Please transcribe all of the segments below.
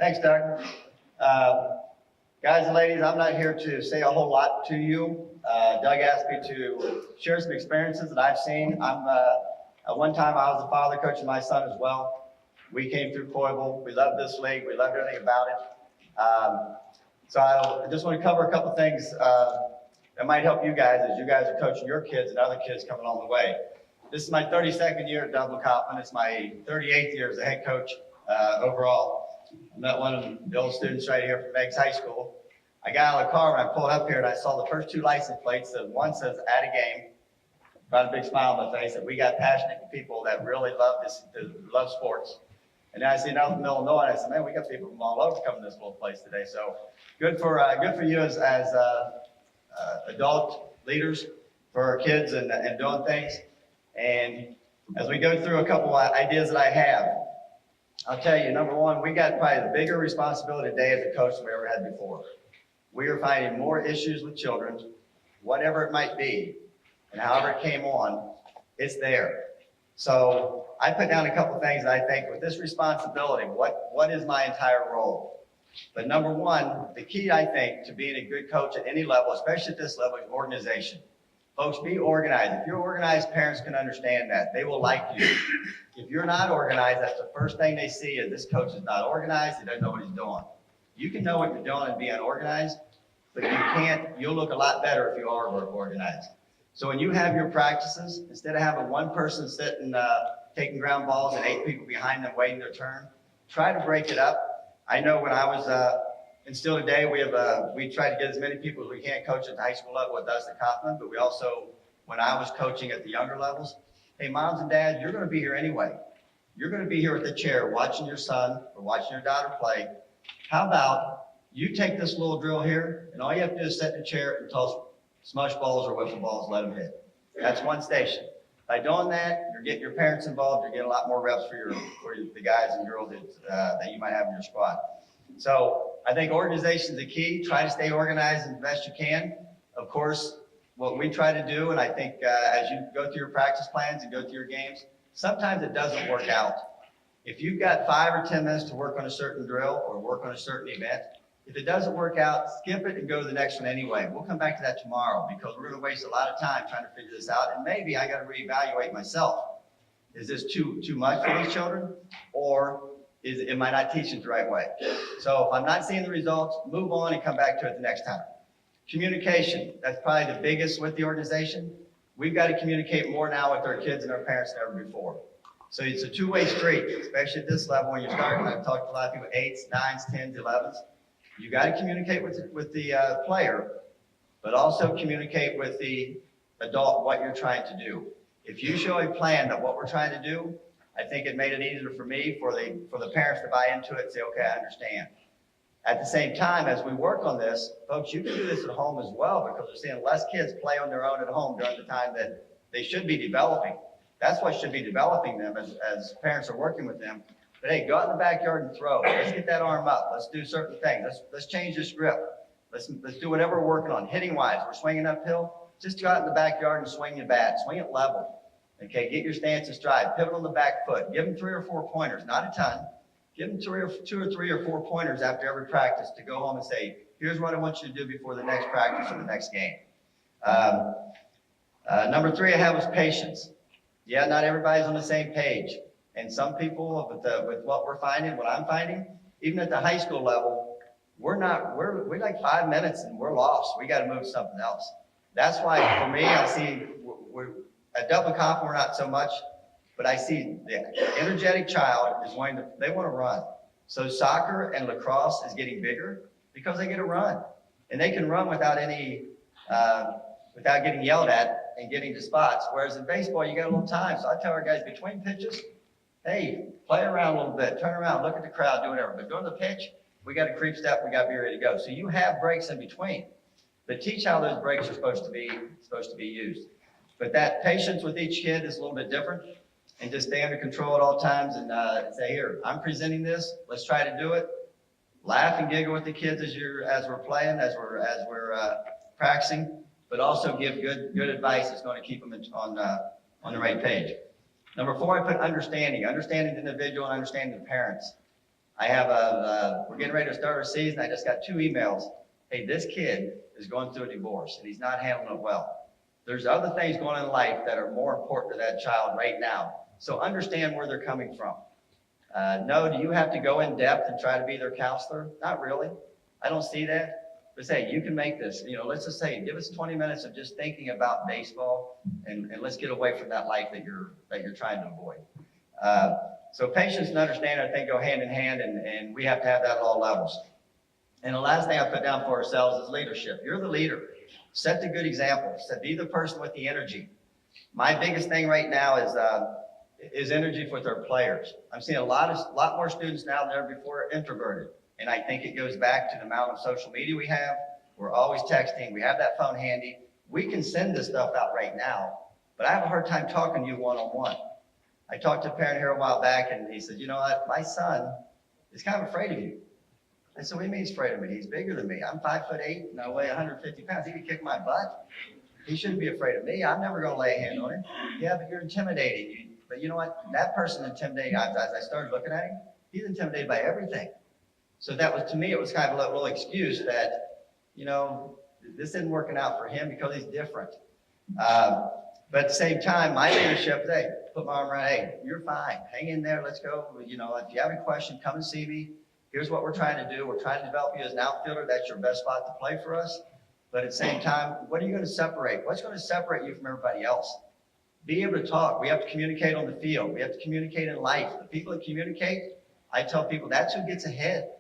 Thanks, Doug. Guys and ladies, I'm not here to say a whole lot to you. Doug asked me to share some experiences that I've seen. At one time, I was a father coaching my son as well. We came through COYBL. We loved this league. We loved everything about it. So I just want to cover a couple things that might help you guys as you guys are coaching your kids and other kids coming along the way. This is my 32nd year at Dublin Coppin. It's my 38th year as a head coach overall. I met one of the old students right here from Meggs High School. I got out of the car when I pulled up here and I saw the first two license plates. The one says "at a game," brought a big smile on my face, that we got passionate people that really love sports. And then I see another from Illinois, and I said, man, we got people from all over coming to this little place today. So good for you as adult leaders for our kids and doing things. And as we go through a couple of ideas that I have, I'll tell you, number one, we got probably the bigger responsibility today as a coach than we ever had before. We are finding more issues with children, whatever it might be, and however it came on, it's there. So I put down a couple things that I think with this responsibility, what is my entire role? But number one, the key, I think, to being a good coach at any level, especially at this level, is organization. Folks, be organized. If you're organized, parents can understand that. They will like you. If you're not organized, that's the first thing they see is this coach is not organized. He doesn't know what he's doing. You can know what you're doing and be unorganized, but you'll look a lot better if you are organized. So when you have your practices, instead of having one person sitting, taking ground balls and 8 people behind them waiting their turn, try to break it up. I know when I was, and still today, we try to get as many people as we can coach at the high school level with us at Coppin, but we also, when I was coaching at the younger levels, hey, moms and dads, you're going to be here anyway. You're going to be here at the chair watching your son or watching your daughter play. How about you take this little drill here, and all you have to do is sit in the chair and toss smush balls or wiffle balls, let them hit. That's one station. By doing that, you're getting your parents involved. You're getting a lot more reps for the guys and girls that you might have in your squad. So I think organization is the key. Try to stay organized as best you can. Of course, what we try to do, and I think as you go through your practice plans and go through your games, sometimes it doesn't work out. If you've got 5 or 10 minutes to work on a certain drill or work on a certain event, if it doesn't work out, skip it and go to the next one anyway. We'll come back to that tomorrow because we're going to waste a lot of time trying to figure this out. And maybe I got to reevaluate myself. Is this too much for these children, or am I not teaching the right way? So if I'm not seeing the results, move on and come back to it the next time. Communication, that's probably the biggest with the organization. We've got to communicate more now with our kids and our parents than ever before. So it's a two-way street, especially at this level when you're starting. I've talked to a lot of people, 8s, 9s, 10s, 11s. You got to communicate with the player, but also communicate with the adult what you're trying to do. If you show a plan of what we're trying to do, I think it made it easier for me, for the parents to buy into it and say, okay, I understand. At the same time, as we work on this, folks, you can do this at home as well because we're seeing less kids play on their own at home during the time that they should be developing. That's what should be developing them as parents are working with them. But hey, go out in the backyard and throw. Let's get that arm up. Let's do certain things. Let's change this grip. Let's do whatever we're working on. Hitting wise, we're swinging uphill. Just go out in the backyard and swing your bat. Swing it level. Okay, get your stance and stride. Pivot on the back foot. Give them 3 or 4 pointers, not a ton. Give them 2 or 3 or 4 pointers after every practice to go home and say, here's what I want you to do before the next practice or the next game. Number 3 I have is patience. Yeah, not everybody's on the same page. And some people, with what we're finding, what I'm finding, even at the high school level, we're like 5 minutes and we're lost. We got to move to something else. That's why, for me, I see at Dublin Coppin, we're not so much, but I see the energetic child they want to run. So soccer and lacrosse is getting bigger because they get to run, and they can run without getting yelled at and getting to spots. Whereas in baseball, you got a little time. So I tell our guys between pitches, hey, play around a little bit, turn around, look at the crowd, do whatever. But during the pitch, we got to creep step, we got to be ready to go. So you have breaks in between, but teach how those breaks are supposed to be used. But that patience with each kid is a little bit different, and just stay under control at all times and say, here, I'm presenting this, let's try to do it. Laugh and giggle with the kids as we're playing, as we're practicing, but also give good advice that's going to keep them on the right page. Number 4, I put understanding the individual and understanding the parents. We're getting ready to start our season. I just got 2 emails. Hey, this kid is going through a divorce and he's not handling it well. There's other things going on in life that are more important to that child right now. So understand where they're coming from. No, do you have to go in depth and try to be their counselor? Not really. I don't see that. But say, you can make this. Let's just say, give us 20 minutes of just thinking about baseball, and let's get away from that life that you're trying to avoid. So patience and understanding, I think, go hand in hand, and we have to have that at all levels. And the last thing I put down for ourselves is leadership. You're the leader. Set the good example. Be the person with the energy. My biggest thing right now is energy with our players. I'm seeing a lot more students now than ever before introverted. And I think it goes back to the amount of social media we have. We're always texting. We have that phone handy. We can send this stuff out right now, but I have a hard time talking to you one-on-one. I talked to a parent here a while back, and he said, you know what, my son is kind of afraid of you. I said, what do you mean he's afraid of me? He's bigger than me. I'm 5'8", and I weigh 150 pounds. He could kick my butt. He shouldn't be afraid of me. I'm never going to lay a hand on him. Yeah, but you're intimidating. But you know what? That person intimidating, as I started looking at him, he's intimidated by everything. So that was, to me, it was kind of a little excuse that, this isn't working out for him because he's different. But at the same time, my leadership, hey, put my arm around, hey, you're fine. Hang in there. Let's go. If you have any question, come and see me. Here's what we're trying to do. We're trying to develop you as an outfielder. That's your best spot to play for us. But at the same time, what are you going to separate? What's going to separate you from everybody else? Be able to talk. We have to communicate on the field. We have to communicate in life. The people that communicate, I tell people, that's who gets ahead.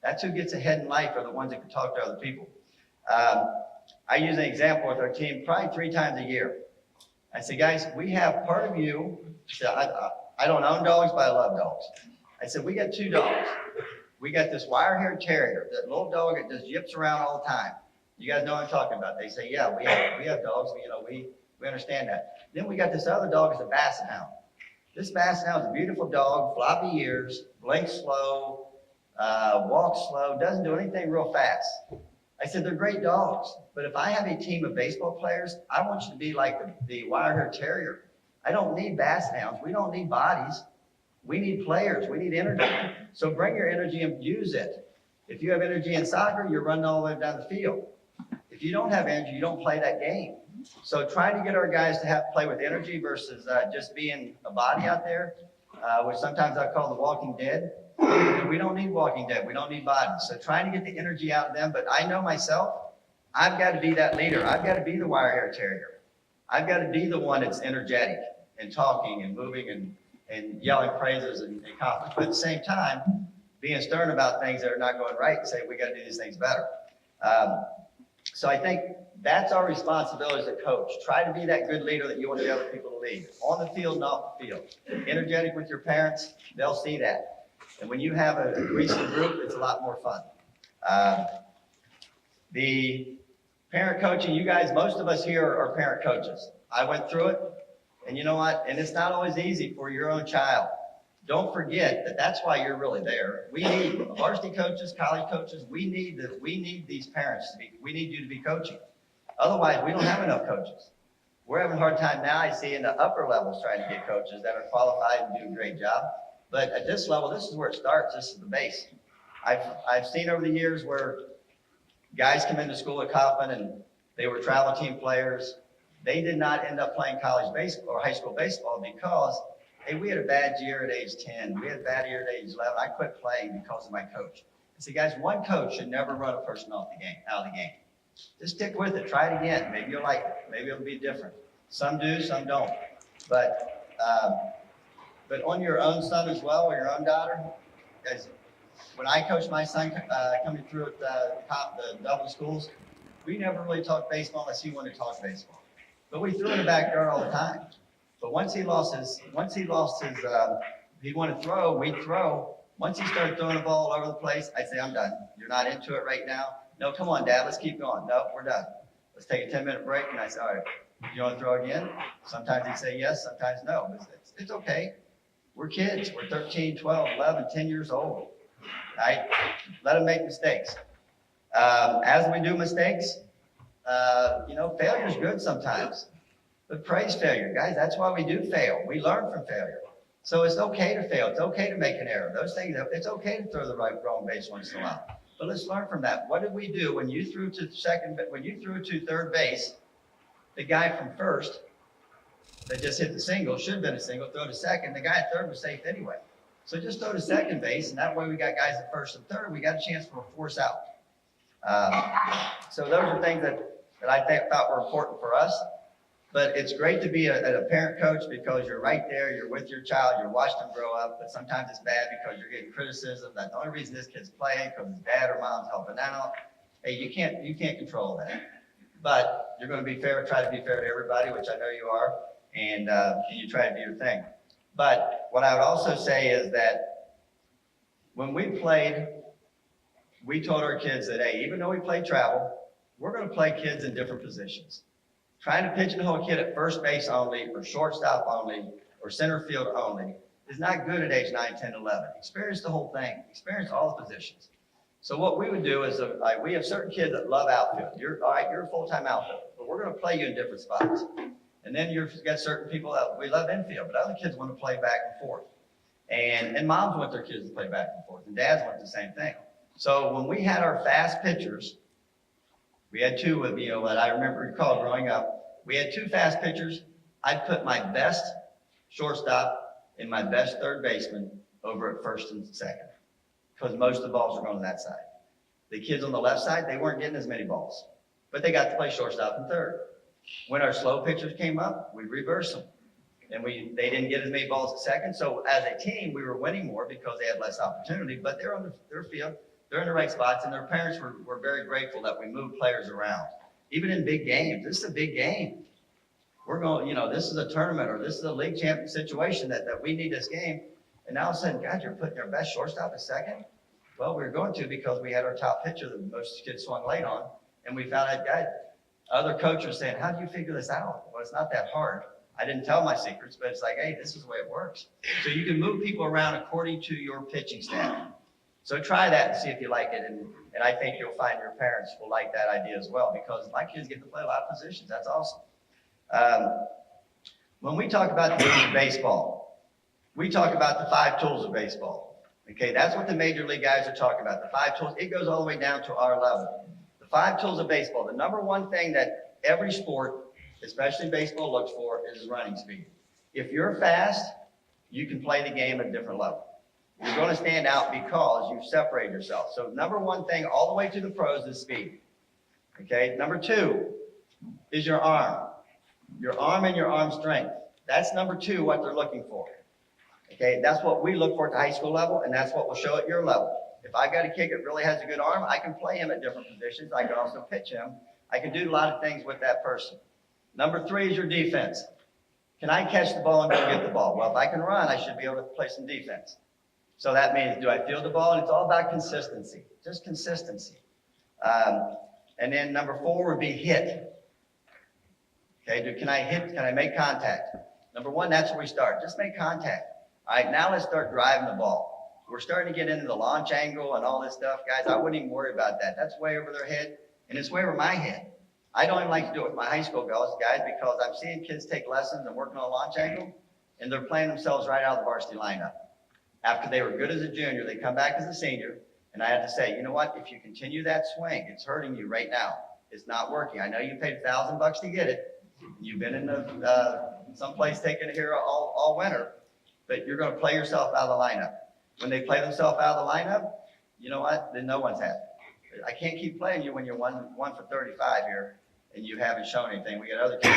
That's who gets ahead in life, are the ones that can talk to other people. I use an example with our team probably 3 times a year. I say, guys, we have part of you. I don't own dogs, but I love dogs. I said, we got 2 dogs. We got this wire-haired terrier, that little dog that just yips around all the time. You guys know what I'm talking about. They say, yeah, we have dogs. We understand that. Then we got this other dog, is a basset hound. This basset hound is a beautiful dog, floppy ears, blinks slow, walks slow, doesn't do anything real fast. I said, they're great dogs, but if I have a team of baseball players, I want you to be like the wire-haired terrier. I don't need basset hounds. We don't need bodies. We need players. We need energy. So bring your energy and use it. If you have energy in soccer, you're running all the way down the field. If you don't have energy, you don't play that game. So trying to get our guys to play with energy versus just being a body out there, which sometimes I call the walking dead. We don't need walking dead. We don't need bodies. So trying to get the energy out of them. But I know myself, I've got to be that leader. I've got to be the wire-haired terrier. I've got to be the one that's energetic and talking and moving and yelling praises and confidence. But at the same time, being stern about things that are not going right and say, we got to do these things better. So I think that's our responsibility as a coach. Try to be that good leader that you want the other people to lead. On the field and off the field. Energetic with your parents, they'll see that. And when you have a recent group, it's a lot more fun. The parent coaching, you guys, most of us here are parent coaches. I went through it, and you know what? And it's not always easy for your own child. Don't forget that that's why you're really there. We need varsity coaches, college coaches. We need these parents we need you to be coaching. Otherwise, we don't have enough coaches. We're having a hard time now, I see, in the upper levels trying to get coaches that are qualified and do a great job. But at this level, this is where it starts. This is the base. I've seen over the years where guys come into school at Kaufman and they were travel team players. They did not end up playing college baseball or high school baseball because, hey, we had a bad year at age 10. We had a bad year at age 11. I quit playing because of my coach. I said, guys, one coach should never run a person out of the game. Just stick with it. Try it again. Maybe you'll like it. Maybe it'll be different. Some do, some don't. But on your own son as well, or your own daughter, guys, when I coached my son coming through at the Dublin schools, we never really talked baseball unless he wanted to talk baseball. But we threw in the backyard all the time. But once he wanted to throw, we'd throw. Once he started throwing the ball all over the place, I'd say, I'm done. You're not into it right now. No, come on, Dad, let's keep going. No, we're done. Let's take a 10-minute break. And I said, all right, you want to throw again? Sometimes he'd say yes, sometimes no. It's okay. We're kids. We're 13, 12, 11, 10 years old. Right? Let them make mistakes. As we do mistakes, failure's good sometimes. But praise failure. Guys, that's why we do fail. We learn from failure. So it's okay to fail. It's okay to make an error. Those things, it's okay to throw the wrong base once in a while. But let's learn from that. What did we do when you threw to when you threw to third base, the guy from first that just hit the single, should have been a single, throw to second, the guy at third was safe anyway. So just throw to second base, and that way we got guys at first and third. We got a chance for a force out. So those are things that I thought were important for us. But it's great to be a parent coach because you're right there, you're with your child, you're watching them grow up, but sometimes it's bad because you're getting criticism that the only reason this kid's playing because his dad or mom's helping out. Hey, you can't control that. But you're going to be fair, try to be fair to everybody, which I know you are, and you try to do your thing. But what I would also say is that when we played, we told our kids that, hey, even though we play travel, we're going to play kids in different positions. Trying to pigeonhole a kid at first base only, or shortstop only, or center field only is not good at age 9, 10, 11. Experience the whole thing. Experience all the positions. So what we would do is, we have certain kids that love outfield. You're a full-time outfield, but we're going to play you in different spots. And then you've got certain people that we love infield, but other kids want to play back and forth. And moms want their kids to play back and forth, and dads want the same thing. So when we had our fast pitchers, we had two of, what I recall growing up, we had two fast pitchers. I'd put my best shortstop and my best third baseman over at first and second because most of the balls were going to that side. The kids on the left side, they weren't getting as many balls, but they got to play shortstop and third. When our slow pitchers came up, we reversed them. And they didn't get as many balls at second. So as a team, we were winning more because they had less opportunity, but they're on their field. They're in the right spots, and their parents were very grateful that we moved players around. Even in big games, this is a big game. We're going, this is a tournament or this is a league champion situation that we need this game. And now all of a sudden, God, you're putting our best shortstop at second? Well, we were going to because we had our top pitcher that most kids swung late on, and we found out, guys, other coaches were saying, how do you figure this out? Well, it's not that hard. I didn't tell my secrets, but it's like, hey, this is the way it works. So you can move people around according to your pitching staff. So try that and see if you like it. And I think you'll find your parents will like that idea as well because my kids get to play a lot of positions. That's awesome. When we talk about the game of baseball, we talk about the 5 tools of baseball. Okay, that's what the major league guys are talking about. The 5 tools, it goes all the way down to our level. The 5 tools of baseball, the number one thing that every sport, especially baseball, looks for is running speed. If you're fast, you can play the game at a different level. You're going to stand out because you've separated yourself. So number one thing all the way to the pros is speed. Okay, number 2 is your arm. Your arm and your arm strength. That's number 2, what they're looking for. Okay, that's what we look for at the high school level, and that's what we'll show at your level. If I got a kid that really has a good arm, I can play him at different positions. I can also pitch him. I can do a lot of things with that person. Number 3 is your defense. Can I catch the ball and go get the ball? Well, if I can run, I should be able to play some defense. So that means, do I field the ball? And it's all about consistency, just consistency. And then number 4 would be hit. Okay, can I hit? Can I make contact? Number 1, that's where we start. Just make contact. All right, now let's start driving the ball. We're starting to get into the launch angle and all this stuff. Guys, I wouldn't even worry about that. That's way over their head, and it's way over my head. I don't even like to do it with my high school guys because I'm seeing kids take lessons and working on a launch angle, and they're playing themselves right out of the varsity lineup. After they were good as a junior, they come back as a senior, and I have to say, you know what? If you continue that swing, it's hurting you right now. It's not working. I know you paid $1,000 to get it. You've been in someplace taking it here all winter, but you're going to play yourself out of the lineup. When they play themselves out of the lineup, you know what? Then no one's happy. I can't keep playing you when you're one for 35 here and you haven't shown anything. We got other kids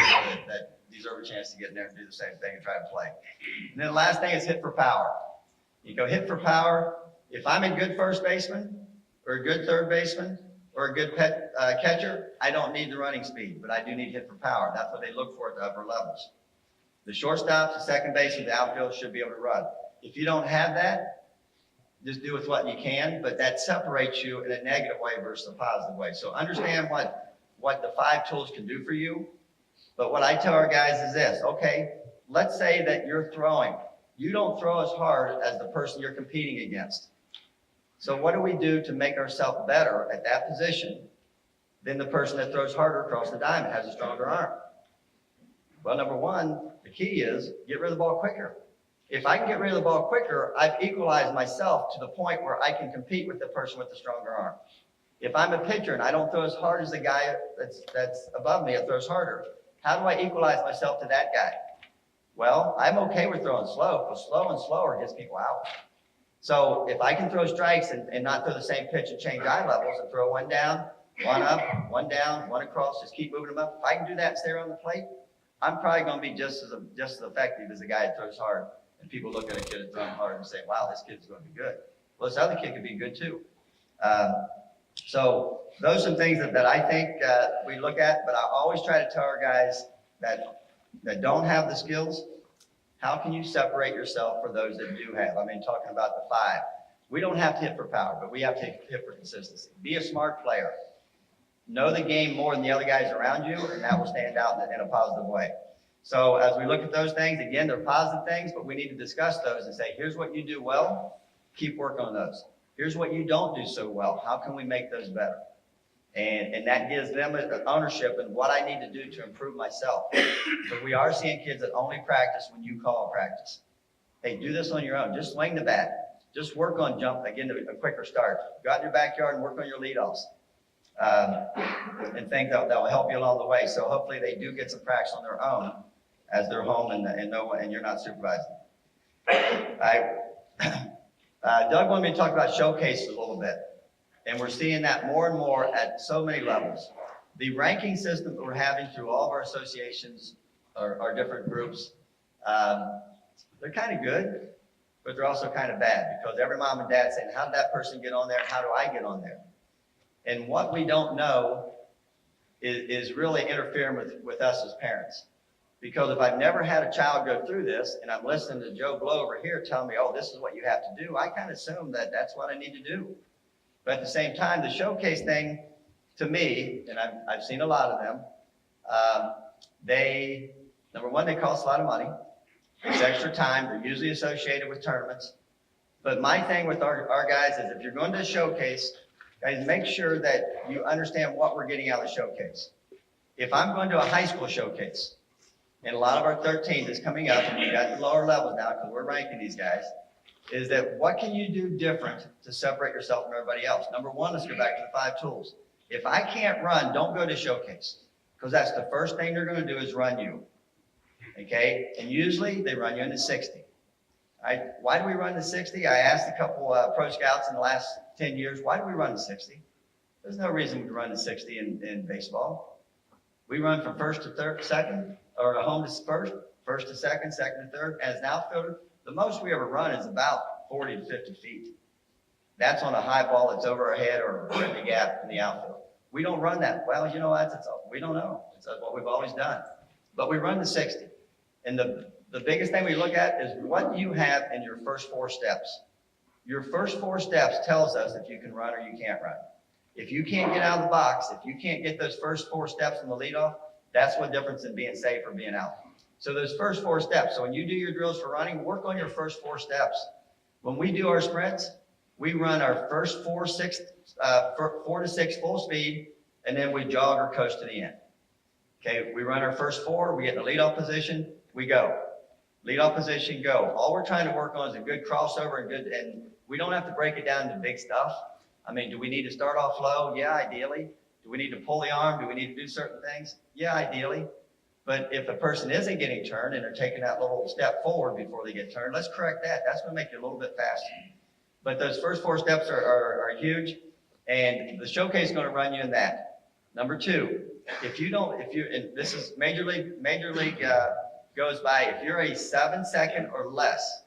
that deserve a chance to get in there and do the same thing and try to play. And then the last thing is hit for power. You go hit for power. If I'm a good first baseman or a good third baseman or a good catcher, I don't need the running speed, but I do need hit for power. That's what they look for at the upper levels. The shortstops, the second baseman, the outfield should be able to run. If you don't have that, just do with what you can, but that separates you in a negative way versus a positive way. So understand what the 5 tools can do for you. But what I tell our guys is this, okay, let's say that you're throwing. You don't throw as hard as the person you're competing against. So what do we do to make ourselves better at that position than the person that throws harder across the diamond, has a stronger arm? Well, number 1, the key is get rid of the ball quicker. If I can get rid of the ball quicker, I've equalized myself to the point where I can compete with the person with the stronger arm. If I'm a pitcher and I don't throw as hard as the guy that's above me that throws harder, how do I equalize myself to that guy? Well, I'm okay with throwing slow, because slow and slower gets people out. So if I can throw strikes and not throw the same pitch and change eye levels and throw one down, one up, one down, one across, just keep moving them up. If I can do that and stay on the plate, I'm probably going to be just as effective as the guy that throws hard. And people look at a kid that's throwing hard and say, wow, this kid's going to be good. Well, this other kid could be good too. So those are some things that I think we look at, but I always try to tell our guys that don't have the skills, how can you separate yourself for those that do have? I mean, talking about the 5. We don't have to hit for power, but we have to hit for consistency. Be a smart player. Know the game more than the other guys around you, and that will stand out in a positive way. So as we look at those things, again, they're positive things, but we need to discuss those and say, here's what you do well, keep working on those. Here's what you don't do so well. How can we make those better? And that gives them an ownership in what I need to do to improve myself. But we are seeing kids that only practice when you call practice. Hey, do this on your own. Just swing the bat. Just work on jump, again, a quicker start. Go out in your backyard and work on your leadoffs. And think that will help you along the way. So hopefully they do get some practice on their own as they're home and you're not supervising. Doug wanted me to talk about showcases a little bit. And we're seeing that more and more at so many levels. The ranking system that we're having through all of our associations, our different groups, they're kind of good, but they're also kind of bad, because every mom and dad saying, how did that person get on there? How do I get on there? And what we don't know is really interfering with us as parents. Because if I've never had a child go through this, and I'm listening to Joe Blow over here telling me, oh, this is what you have to do, I kind of assume that that's what I need to do. But at the same time, the showcase thing, to me, and I've seen a lot of them, number one, they cost a lot of money. It's extra time. They're usually associated with tournaments. But my thing with our guys is, if you're going to a showcase, guys, make sure that you understand what we're getting out of the showcase. If I'm going to a high school showcase, and a lot of our 13s is coming up, and we've got the lower levels now because we're ranking these guys, is that what can you do different to separate yourself from everybody else? Number one, let's go back to the 5 tools. If I can't run, don't go to showcase, because that's the first thing they're going to do is run you. Okay? And usually they run you into 60. Why do we run to 60? I asked a couple pro scouts in the last 10 years, why do we run to 60? There's no reason we run to 60 in baseball. We run from first to second, or home to first to second, second to third. As an outfielder, the most we ever run is about 40 to 50 feet. That's on a high ball that's over our head or in the gap in the outfield. We don't run that. Well, you know what? We don't know. It's what we've always done. But we run to 60. And the biggest thing we look at is what you have in your first 4 steps. Your first 4 steps tells us if you can run or you can't run. If you can't get out of the box, if you can't get those first 4 steps in the leadoff, that's what difference in being safe or being out. So those first 4 steps. So when you do your drills for running, work on your first 4 steps. When we do our sprints, we run our first 4 to 6 full speed, and then we jog or coast to the end. Okay, we run our first 4, we get in the leadoff position, we go. Leadoff position, go. All we're trying to work on is a good crossover and we don't have to break it down to big stuff. I mean, do we need to start off low? Yeah, ideally. Do we need to pull the arm? Do we need to do certain things? Yeah, ideally. But if the person isn't getting turned and they're taking that little step forward before they get turned, let's correct that. That's going to make you a little bit faster. But those first 4 steps are huge, and the showcase is going to run you in that. Number 2, and this is Major League goes by, if you're a 7 second or less,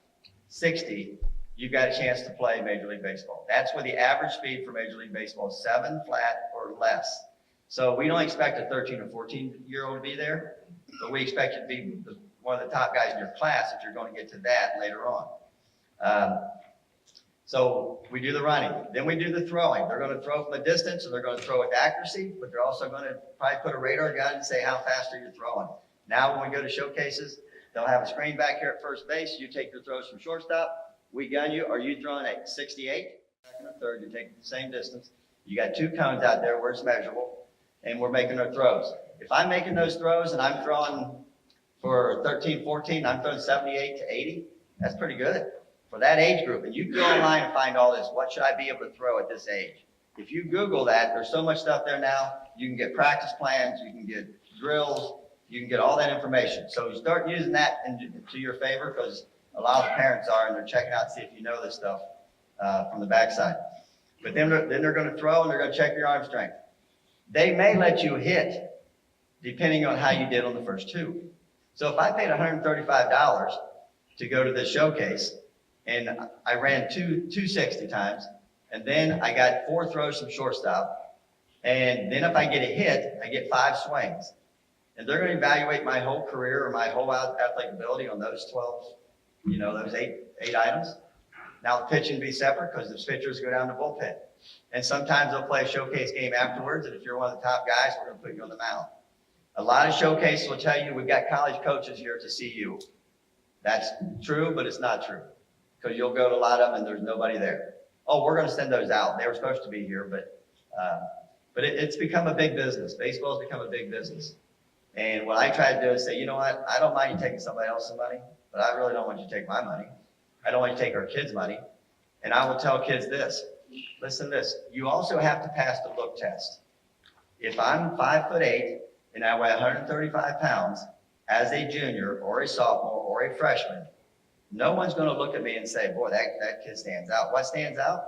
60, you've got a chance to play Major League Baseball. That's where the average speed for Major League Baseball is 7 flat or less. So we don't expect a 13 or 14-year-old to be there, but we expect you to be one of the top guys in your class if you're going to get to that later on. So we do the running. Then we do the throwing. They're going to throw from a distance, or they're going to throw with accuracy, but they're also going to probably put a radar gun and say how fast are you throwing. Now when we go to showcases, they'll have a screen back here at first base. You take your throws from shortstop. We gun you. Are you throwing at 68? Second or third, you take the same distance. You got 2 cones out there where it's measurable. And we're making our throws. If I'm making those throws and I'm throwing for 13, 14, I'm throwing 78 to 80, That's pretty good for that age group. And you can go online and find all this. What should I be able to throw at this age? If you Google that, there's so much stuff there now. You can get practice plans, you can get drills, you can get all that information. So you start using that to your favor, because a lot of parents are, and they're checking out to see if you know this stuff from the backside. But then they're going to throw, and they're going to check your arm strength. They may let you hit, depending on how you did on the first two. So if I paid $135 to go to this showcase, and I ran 260 times, and then I got 4 throws from shortstop, and then if I get a hit, I get 5 swings. And they're going to evaluate my whole career or my whole athletic ability on those 12, those eight items. Now the pitching will be separate, because the pitchers go down to bullpen. And sometimes they'll play a showcase game afterwards, and if you're one of the top guys, we're going to put you on the mound. A lot of showcases will tell you, we've got college coaches here to see you. That's true, but it's not true, because you'll go to a lot of them and there's nobody there. Oh, we're going to send those out. They were supposed to be here, but it's become a big business. Baseball's become a big business. And what I try to do is say, you know what, I don't mind you taking somebody else's money, but I really don't want you to take my money. I don't want you to take our kids' money. And I will tell kids this, listen to this, you also have to pass the look test. If I'm 5'8", and I weigh 135 pounds as a junior or a sophomore or a freshman, no one's going to look at me and say, boy, that kid stands out. What stands out?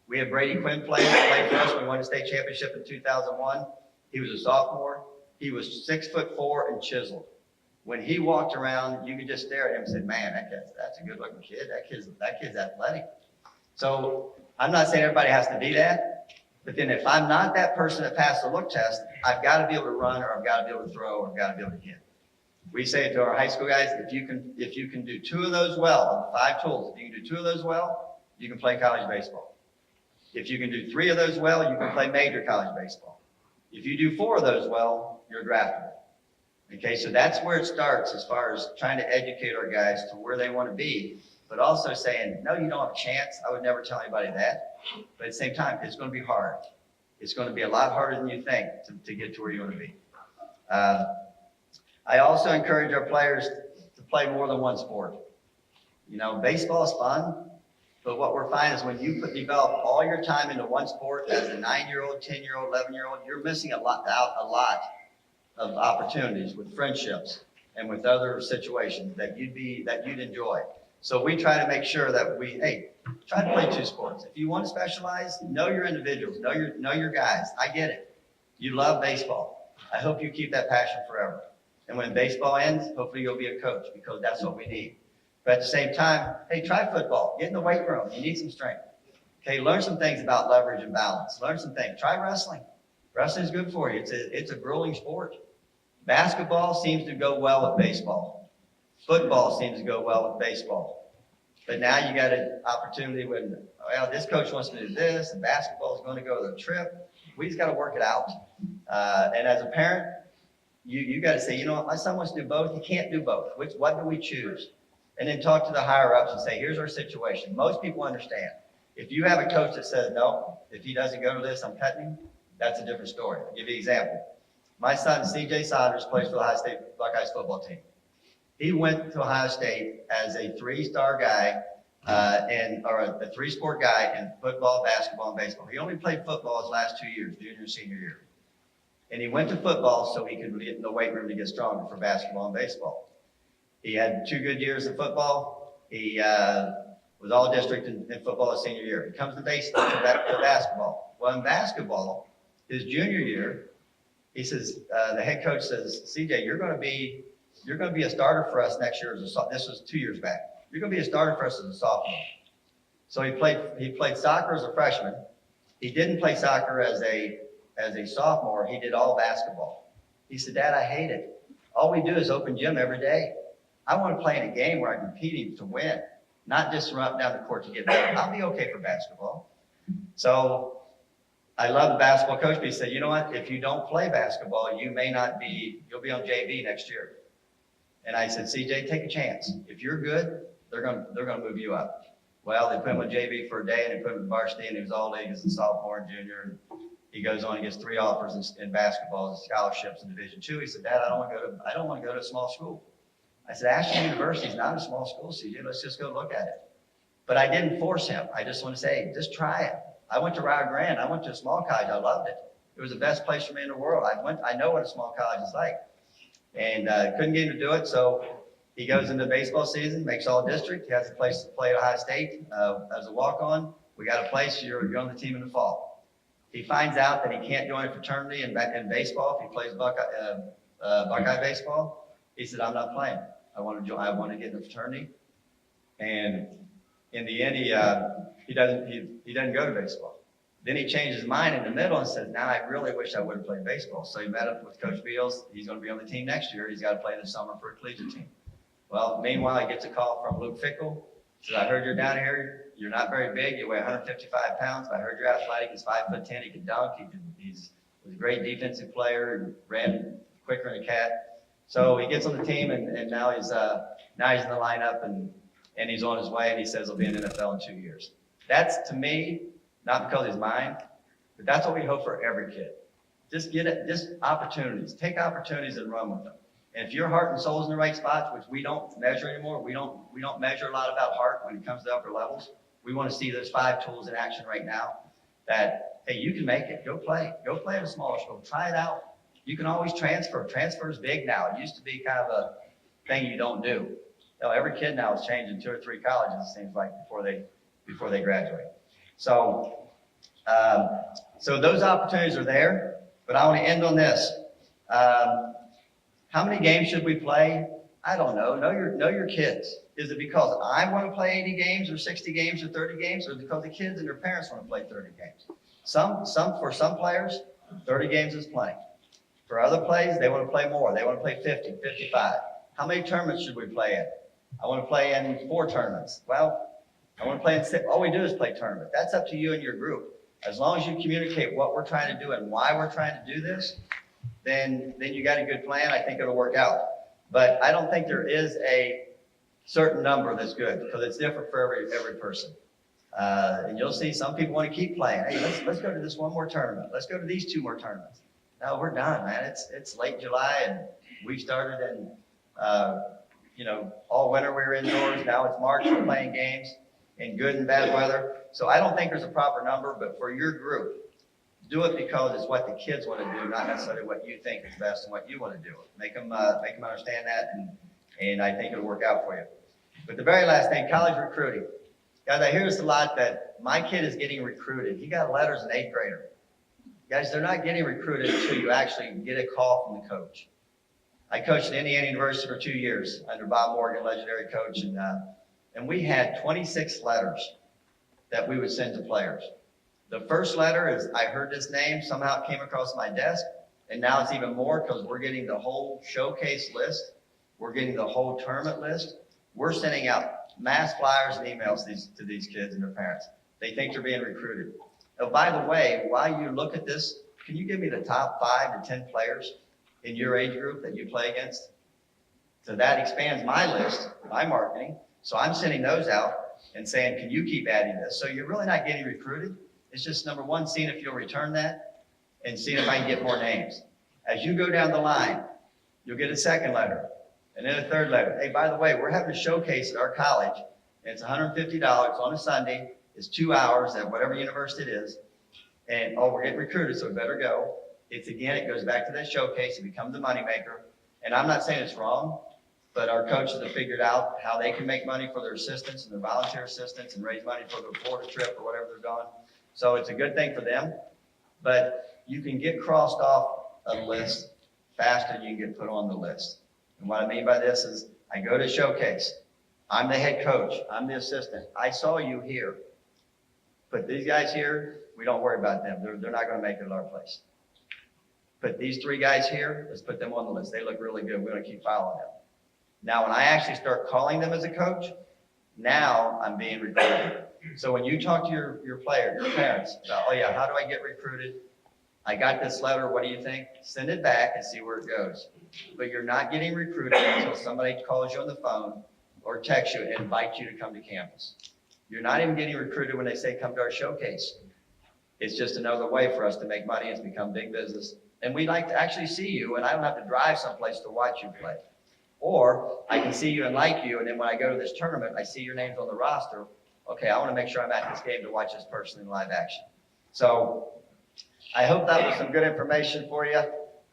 We had Brady Quinn played for us. We won the state championship in 2001. He was a sophomore. He was 6'4" and chiseled. When he walked around, you could just stare at him and say, man, that's a good-looking kid. That kid's athletic. So I'm not saying everybody has to be that, but then if I'm not that person that passed the look test, I've got to be able to run, or I've got to be able to throw, or I've got to be able to hit. We say it to our high school guys, if you can do 2 of those well, of the 5 tools, if you can do 2 of those well, you can play college baseball. If you can do 3 of those well, you can play major college baseball. If you do 4 of those well, you're draftable. Okay, so that's where it starts as far as trying to educate our guys to where they want to be, but also saying, no, you don't have a chance. I would never tell anybody that. But at the same time, it's going to be hard. It's going to be a lot harder than you think to get to where you want to be. I also encourage our players to play more than one sport. Baseball is fun, but what we're finding is when you develop all your time into one sport as a 9-year-old, 10-year-old, 11-year-old, you're missing a lot of opportunities with friendships and with other situations that you'd enjoy. So we try to make sure that try to play 2 sports. If you want to specialize, know your individuals, know your guys. I get it. You love baseball. I hope you keep that passion forever. And when baseball ends, hopefully you'll be a coach, because that's what we need. But at the same time, try football. Get in the weight room. You need some strength. Okay, learn some things about leverage and balance. Learn some things. Try wrestling. Wrestling is good for you. It's a grueling sport. Basketball seems to go well with baseball. Football seems to go well with baseball. But now you got an opportunity when, this coach wants to do this, and basketball is going to go to the trip. We just got to work it out. And as a parent, you got to say, my son wants to do both. He can't do both. What do we choose? And then talk to the higher ups and say, here's our situation. Most people understand. If you have a coach that says, no, if he doesn't go to this, I'm cutting him, that's a different story. I'll give you an example. My son, CJ Saunders, plays for the Ohio State Buckeyes football team. He went to Ohio State as a 3-star guy, or a 3-sport guy in football, basketball, and baseball. He only played football his last 2 years, junior and senior year. And he went to football so he could get in the weight room to get stronger for basketball and baseball. He had 2 good years in football. He was all district in football his senior year. He comes to basketball. Well, in basketball, his junior year, he says, the head coach says, CJ, you're going to be a starter for us next year. This was 2 years back. You're going to be a starter for us as a sophomore. So he played soccer as a freshman. He didn't play soccer as a sophomore. He did all basketball. He said, Dad, I hate it. All we do is open gym every day. I want to play in a game where I'm competing to win, not just run up down the court to get better. I'll be okay for basketball. So I love the basketball coach, but he said, you know what? If you don't play basketball, you'll be on JV next year. And I said, CJ, take a chance. If you're good, they're going to move you up. Well, they put him on JV for a day, and they put him in varsity, and he was all league as a sophomore and junior. And he goes on and gets 3 offers in basketball as scholarships in Division II. He said, Dad, I don't want to go to a small school. I said, Ashland University is not a small school, CJ. Let's just go look at it. But I didn't force him. I just want to say, hey, just try it. I went to Rio Grande. I went to a small college. I loved it. It was the best place for me in the world. I know what a small college is like. And couldn't get him to do it, so he goes into baseball season, makes all district. He has a place to play at Ohio State as a walk-on. We got a place, you're on the team in the fall. He finds out that he can't join a fraternity in baseball if he plays Buckeye baseball. He said, I'm not playing. I want to get in the fraternity. And in the end, he doesn't go to baseball. Then he changed his mind in the middle and said, now I really wish I would have played baseball. So he met up with Coach Beals. He's going to be on the team next year. He's got to play this summer for a collegiate team. Well, meanwhile, he gets a call from Luke Fickle. He said, I heard you're down here. You're not very big. You weigh 155 pounds. I heard you're athletic. He's 5'10". He can dunk. He was a great defensive player and ran quicker than a cat. So he gets on the team, and now he's in the lineup, and he's on his way, and he says he'll be in the NFL in 2 years. That's, to me, not because he's mine, but that's what we hope for every kid. Just opportunities. Take opportunities and run with them. And if your heart and soul's in the right spots, which we don't measure anymore, we don't measure a lot about heart when it comes to upper levels. We want to see those 5 tools in action right now that, hey, you can make it. Go play. Go play at a smaller school. Try it out. You can always transfer. Transfer is big now. It used to be kind of a thing you don't do. Every kid now is changing 2 or 3 colleges, it seems like, before they graduate. So those opportunities are there, but I want to end on this. How many games should we play? I don't know. Know your kids. Is it because I want to play 80 games or 60 games or 30 games, or because the kids and their parents want to play 30 games? For some players, 30 games is plenty. For other players, they want to play more. They want to play 50, 55. How many tournaments should we play in? I want to play in 4 tournaments. Well, I want to play in 6. All we do is play tournaments. That's up to you and your group. As long as you communicate what we're trying to do and why we're trying to do this, then you got a good plan. I think it'll work out. But I don't think there is a certain number that's good, because it's different for every person. And you'll see some people want to keep playing. Hey, let's go to this 1 more tournament. Let's go to these 2 more tournaments. No, we're done, man. It's late July, and we started in all winter we were indoors. Now it's March, we're playing games in good and bad weather. So I don't think there's a proper number, but for your group, do it because it's what the kids want to do, not necessarily what you think is best and what you want to do. Make them understand that, and I think it'll work out for you. But the very last thing, college recruiting. Guys, I hear this a lot, that my kid is getting recruited. He got letters in 8th grader. Guys, they're not getting recruited until you actually get a call from the coach. I coached at Indiana University for 2 years under Bob Morgan, legendary coach, and we had 26 letters that we would send to players. The first letter is, I heard this name, somehow it came across my desk, and now it's even more because we're getting the whole showcase list. We're getting the whole tournament list. We're sending out mass flyers and emails to these kids and their parents. They think they're being recruited. Oh, by the way, while you look at this, can you give me the top 5 to 10 players in your age group that you play against? So that expands my list, my marketing. So I'm sending those out and saying, can you keep adding this? So you're really not getting recruited. It's just, number 1, seeing if you'll return that and seeing if I can get more names. As you go down the line, you'll get a 2nd letter and then a 3rd letter. Hey, by the way, we're having a showcase at our college, and it's $150 on a Sunday. It's 2 hours at whatever university it is. And, we're getting recruited, so we better go. It goes back to that showcase. It becomes a moneymaker. And I'm not saying it's wrong, but our coaches have figured out how they can make money for their assistants and their volunteer assistants and raise money for their Florida trip or whatever they're doing. So it's a good thing for them. But you can get crossed off a list faster than you can get put on the list. And what I mean by this is, I go to showcase. I'm the head coach. I'm the assistant. I saw you here. But these guys here, we don't worry about them. They're not going to make it at our place. But these 3 guys here, let's put them on the list. They look really good. We're going to keep following them. Now, when I actually start calling them as a coach, now I'm being recruited. So when you talk to your player, your parents, about, oh yeah, how do I get recruited? I got this letter. What do you think? Send it back and see where it goes. But you're not getting recruited until somebody calls you on the phone or texts you and invites you to come to campus. You're not even getting recruited when they say, come to our showcase. It's just another way for us to make money. It's become big business. And we'd like to actually see you, and I don't have to drive someplace to watch you play. Or I can see you and like you, and then when I go to this tournament, I see your names on the roster. Okay, I want to make sure I'm at this game to watch this person in live action. So I hope that was some good information for you.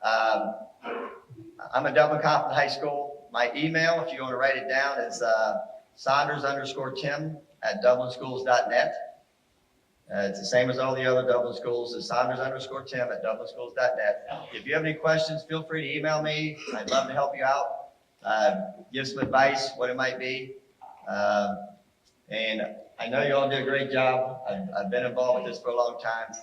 I'm at Dublin-Coffin High School. My email, if you want to write it down, is Saunders_Tim@dublinschools.net. It's the same as all the other Dublin schools. It's Saunders_Tim@dublinschools.net. If you have any questions, feel free to email me. I'd love to help you out, give some advice, what it might be. And I know you all do a great job. I've been involved with this for a long time.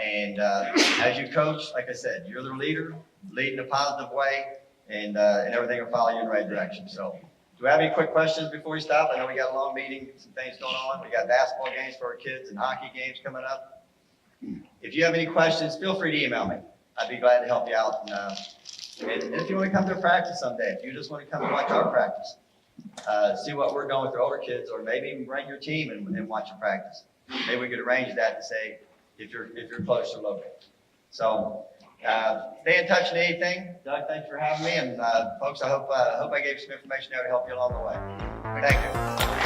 And as you coach, like I said, you're the leader, lead in a positive way, and everything will follow you in the right direction. So do we have any quick questions before we stop? I know we got a long meeting, some things going on. We got basketball games for our kids and hockey games coming up. If you have any questions, feel free to email me. I'd be glad to help you out. And if you want to come to a practice someday, if you just want to come and watch our practice, see what we're doing with our older kids, or maybe even bring your team and watch a practice. Maybe we could arrange that to say if you're close or local. So stay in touch on anything. Doug, thanks for having me, and folks, I hope I gave you some information there to help you along the way. Thank you.